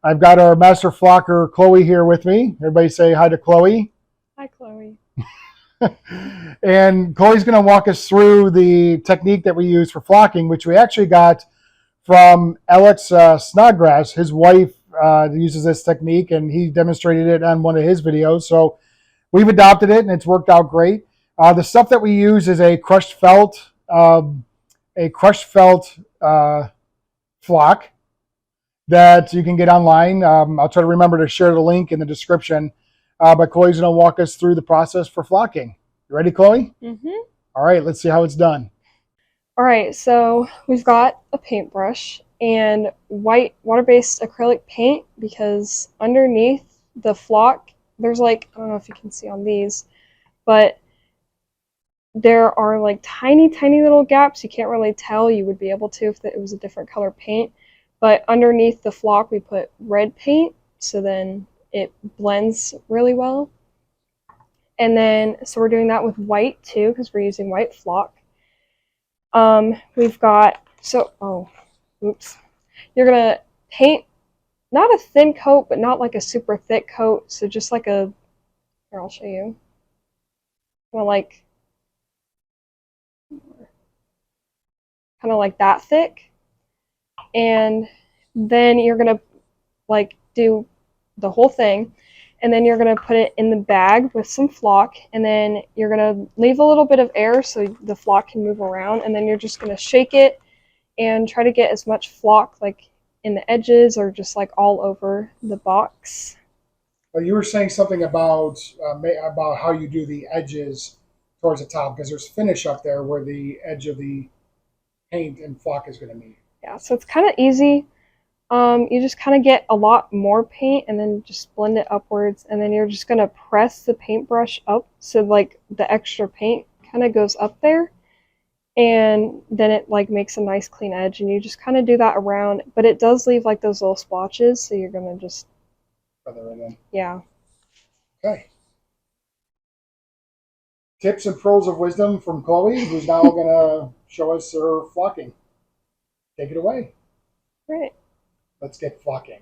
I've got our master flocker, Chloe, here with me. Everybody say hi to Chloe. Hi, Chloe. And Chloe's going to walk us through the technique that we use for flocking, which we actually got from Alex Snodgrass. His wife uses this technique, and he demonstrated it on one of his videos. So we've adopted it, and it's worked out great. The stuff that we use is a crushed felt flock that you can get online. I'll try to remember to share the link in the description. But Chloe's going to walk us through the process for flocking. You ready, Chloe? Mm-hmm. All right, let's see how it's done. All right, so we've got a paintbrush and white water-based acrylic paint, because underneath the flock, there's like, I don't know if you can see on these, but there are like tiny, tiny little gaps. You can't really tell. You would be able to if it was a different color paint. But underneath the flock, we put red paint, so then it blends really well. And then, so we're doing that with white too, because we're using white flock. We've got, oops. You're gonna paint, not a thin coat, but not like a super thick coat. So just like here, I'll show you. Kind of like that thick. And then you're gonna like do the whole thing, and then you're gonna put it in the bag with some flock, and then you're gonna leave a little bit of air so the flock can move around, and then you're just gonna shake it and try to get as much flock like in the edges or just like all over the box. Well, you were saying something about how you do the edges towards the top, because there's finish up there where the edge of the paint and flock is going to meet. Yeah, so it's kind of easy. You just kind of get a lot more paint and then just blend it upwards, and then you're just going to press the paintbrush up so like the extra paint kind of goes up there, and then it like makes a nice clean edge, and you just kind of do that around, but it does leave like those little splotches, so you're going to just Feather it in. Yeah. Okay. Tips and pearls of wisdom from Chloe, who's now going to show us her flocking. Take it away. Right. Let's get flocking.